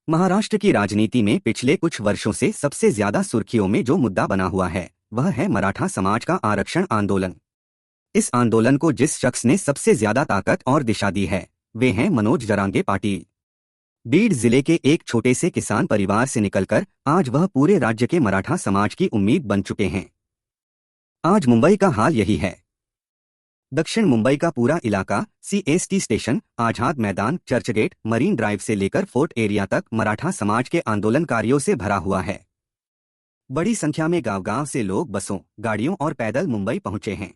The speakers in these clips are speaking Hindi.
महाराष्ट्र की राजनीति में पिछले कुछ वर्षों से सबसे ज्यादा सुर्खियों में जो मुद्दा बना हुआ है वह है मराठा समाज का आरक्षण आंदोलन। इस आंदोलन को जिस शख्स ने सबसे ज्यादा ताकत और दिशा दी है वे हैं मनोज जरांगे पाटिल। बीड जिले के एक छोटे से किसान परिवार से निकलकर आज वह पूरे राज्य के मराठा समाज की उम्मीद बन चुके हैं। आज मुंबई का हाल यही है। दक्षिण मुंबई का पूरा इलाका CST station, Azad Maidan, Churchgate, marine drive से लेकर फोर्ट एरिया तक मराठा समाज के आंदोलनकारियों से भरा हुआ है। बड़ी संख्या में गांव-गांव से लोग बसों, गाड़ियों और पैदल मुंबई पहुंचे हैं।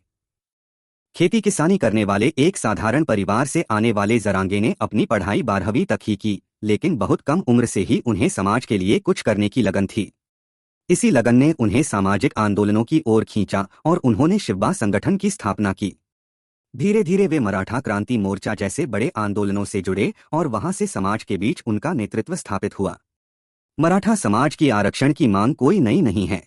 खेती किसानी करने वाले एक साधारण परिवार से आने वाले जरांगे ने अपनी पढ़ाई 12वीं तक ही की, लेकिन बहुत कम उम्र से ही उन्हें समाज के लिए कुछ करने की लगन थी। इसी लगन ने उन्हें सामाजिक आंदोलनों की ओर खींचा और उन्होंने शिवबा संगठन की स्थापना की। धीरे धीरे वे मराठा क्रांति मोर्चा जैसे बड़े आंदोलनों से जुड़े और वहां से समाज के बीच उनका नेतृत्व स्थापित हुआ। मराठा समाज की आरक्षण की मांग कोई नई नहीं है।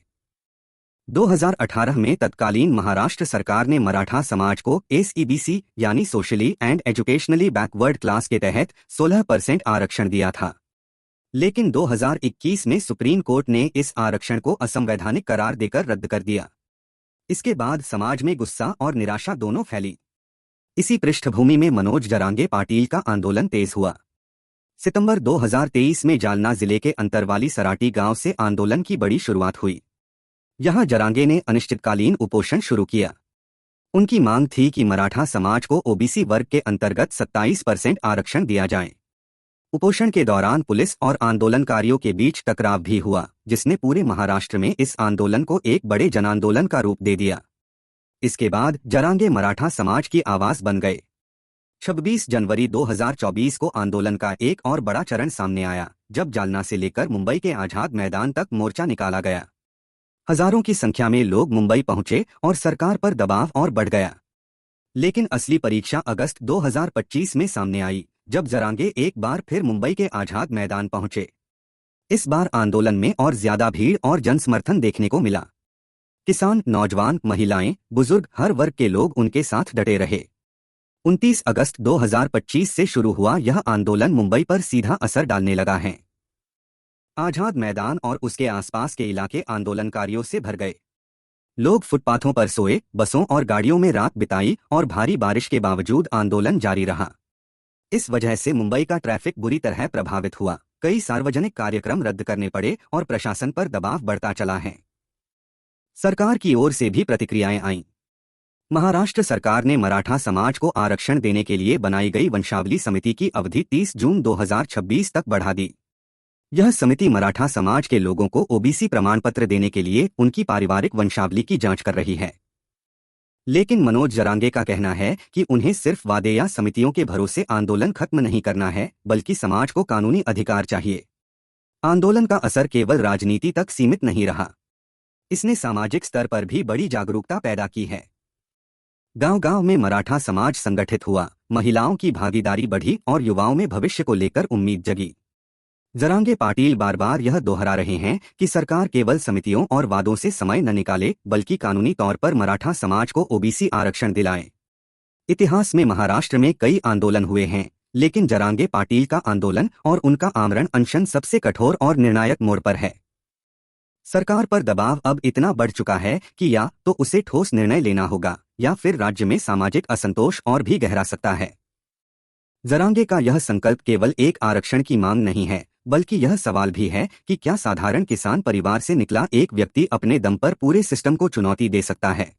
2018 में तत्कालीन महाराष्ट्र सरकार ने मराठा समाज को एसईबीसी यानी socially and educationally backward class के तहत 16% आरक्षण दिया था, लेकिन 2021 में सुप्रीम कोर्ट ने इस आरक्षण को असंवैधानिक करार देकर रद्द कर दिया। इसके बाद समाज में गुस्सा और निराशा दोनों फैली। इसी पृष्ठभूमि में मनोज जरांगे पाटिल का आंदोलन तेज हुआ। सितंबर 2023 में जालना जिले के अंतरवाली सराटी गांव से आंदोलन की बड़ी शुरुआत हुई। यहां जरांगे ने अनिश्चितकालीन उपोषण शुरू किया। उनकी मांग थी कि मराठा समाज को ओबीसी वर्ग के अंतर्गत 27% आरक्षण दिया जाए। उपोषण के दौरान पुलिस और आंदोलनकारियों के बीच टकराव भी हुआ, जिसने पूरे महाराष्ट्र में इस आंदोलन को एक बड़े जनांदोलन का रूप दे दिया। इसके बाद जरांगे मराठा समाज की आवाज बन गए। 26 जनवरी 2024 को आंदोलन का एक और बड़ा चरण सामने आया, जब जालना से लेकर मुंबई के आजाद मैदान तक मोर्चा निकाला गया। हजारों की संख्या में लोग मुंबई पहुंचे और सरकार पर दबाव और बढ़ गया। लेकिन असली परीक्षा अगस्त 2025 में सामने आई, जब जरांगे एक बार फिर मुंबई के आजाद मैदान पहुंचे। इस बार आंदोलन में और ज्यादा भीड़ और जनसमर्थन देखने को मिला। किसान, नौजवान, महिलाएं, बुजुर्ग, हर वर्ग के लोग उनके साथ डटे रहे। 29 अगस्त 2025 से शुरू हुआ यह आंदोलन मुंबई पर सीधा असर डालने लगा है। आजाद मैदान और उसके आसपास के इलाके आंदोलनकारियों से भर गए। लोग फुटपाथों पर सोए, बसों और गाड़ियों में रात बिताई और भारी बारिश के बावजूद आंदोलन जारी रहा। इस वजह से मुंबई का ट्रैफिक बुरी तरह प्रभावित हुआ। कई सार्वजनिक कार्यक्रम रद्द करने पड़े और प्रशासन पर दबाव बढ़ता चला है। सरकार की ओर से भी प्रतिक्रियाएं आईं। महाराष्ट्र सरकार ने मराठा समाज को आरक्षण देने के लिए बनाई गई वंशावली समिति की अवधि 30 जून 2026 तक बढ़ा दी। यह समिति मराठा समाज के लोगों को ओबीसी प्रमाण पत्र देने के लिए उनकी पारिवारिक वंशावली की जांच कर रही है। लेकिन मनोज जरांगे का कहना है कि उन्हें सिर्फ वादे या समितियों के भरोसे आंदोलन खत्म नहीं करना है, बल्कि समाज को कानूनी अधिकार चाहिए। आंदोलन का असर केवल राजनीति तक सीमित नहीं रहा, इसने सामाजिक स्तर पर भी बड़ी जागरूकता पैदा की है। गांव-गांव में मराठा समाज संगठित हुआ, महिलाओं की भागीदारी बढ़ी और युवाओं में भविष्य को लेकर उम्मीद जगी। जरांगे पाटिल बार बार यह दोहरा रहे हैं कि सरकार केवल समितियों और वादों से समय न निकाले, बल्कि कानूनी तौर पर मराठा समाज को ओबीसी आरक्षण दिलाए। इतिहास में महाराष्ट्र में कई आंदोलन हुए हैं, लेकिन जरांगे पाटिल का आंदोलन और उनका आमरण अनशन सबसे कठोर और निर्णायक मोड़ पर है। सरकार पर दबाव अब इतना बढ़ चुका है कि या तो उसे ठोस निर्णय लेना होगा या फिर राज्य में सामाजिक असंतोष और भी गहरा सकता है। जरांगे का यह संकल्प केवल एक आरक्षण की मांग नहीं है, बल्कि यह सवाल भी है कि क्या साधारण किसान परिवार से निकला एक व्यक्ति अपने दम पर पूरे सिस्टम को चुनौती दे सकता है।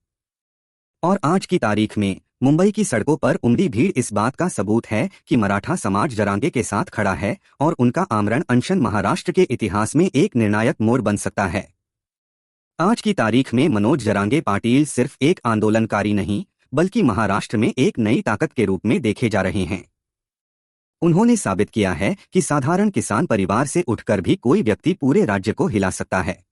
और आज की तारीख में मुंबई की सड़कों पर उमड़ी भीड़ इस बात का सबूत है कि मराठा समाज जरांगे के साथ खड़ा है और उनका आमरण अनशन महाराष्ट्र के इतिहास में एक निर्णायक मोड़ बन सकता है। आज की तारीख में मनोज जरांगे पाटिल सिर्फ एक आंदोलनकारी नहीं, बल्कि महाराष्ट्र में एक नई ताकत के रूप में देखे जा रहे हैं। उन्होंने साबित किया है कि साधारण किसान परिवार से उठकर भी कोई व्यक्ति पूरे राज्य को हिला सकता है।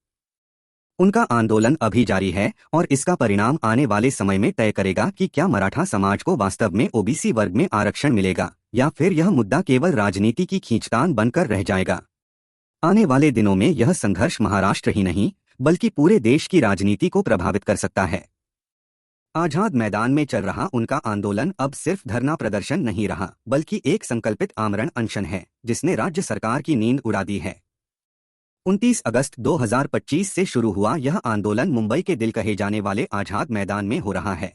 उनका आंदोलन अभी जारी है और इसका परिणाम आने वाले समय में तय करेगा कि क्या मराठा समाज को वास्तव में ओबीसी वर्ग में आरक्षण मिलेगा या फिर यह मुद्दा केवल राजनीति की खींचतान बनकर रह जाएगा। आने वाले दिनों में यह संघर्ष महाराष्ट्र ही नहीं, बल्कि पूरे देश की राजनीति को प्रभावित कर सकता है। आजाद मैदान में चल रहा उनका आंदोलन अब सिर्फ धरना प्रदर्शन नहीं रहा, बल्कि एक संकल्पित आमरण अनशन है जिसने राज्य सरकार की नींद उड़ा दी है। 29 अगस्त 2025 से शुरू हुआ यह आंदोलन मुंबई के दिल कहे जाने वाले आजाद मैदान में हो रहा है।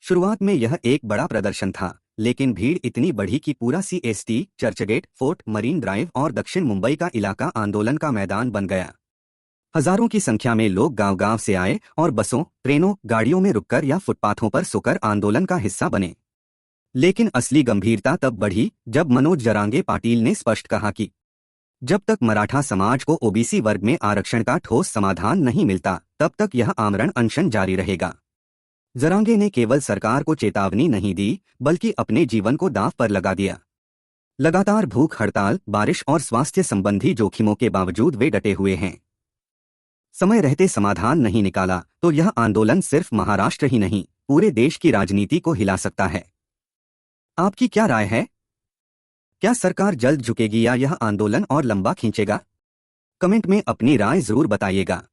शुरुआत में यह एक बड़ा प्रदर्शन था, लेकिन भीड़ इतनी बढ़ी कि पूरा CST, Churchgate, fort, marine drive और दक्षिण मुंबई का इलाका आंदोलन का मैदान बन गया। हजारों की संख्या में लोग गांव-गांव से आए और बसों, ट्रेनों, गाड़ियों में रुककर या फुटपाथों पर सोकर आंदोलन का हिस्सा बने। लेकिन असली गंभीरता तब बढ़ी जब मनोज जरांगे पाटिल ने स्पष्ट कहा कि जब तक मराठा समाज को ओबीसी वर्ग में आरक्षण का ठोस समाधान नहीं मिलता, तब तक यह आमरण अनशन जारी रहेगा। जरांगे ने केवल सरकार को चेतावनी नहीं दी, बल्कि अपने जीवन को दांव पर लगा दिया। लगातार भूख हड़ताल, बारिश और स्वास्थ्य संबंधी जोखिमों के बावजूद वे डटे हुए हैं। समय रहते समाधान नहीं निकाला तो यह आंदोलन सिर्फ महाराष्ट्र ही नहीं, पूरे देश की राजनीति को हिला सकता है। आपकी क्या राय है? क्या सरकार जल्द झुकेगी या यह आंदोलन और लंबा खींचेगा? कमेंट में अपनी राय जरूर बताइएगा।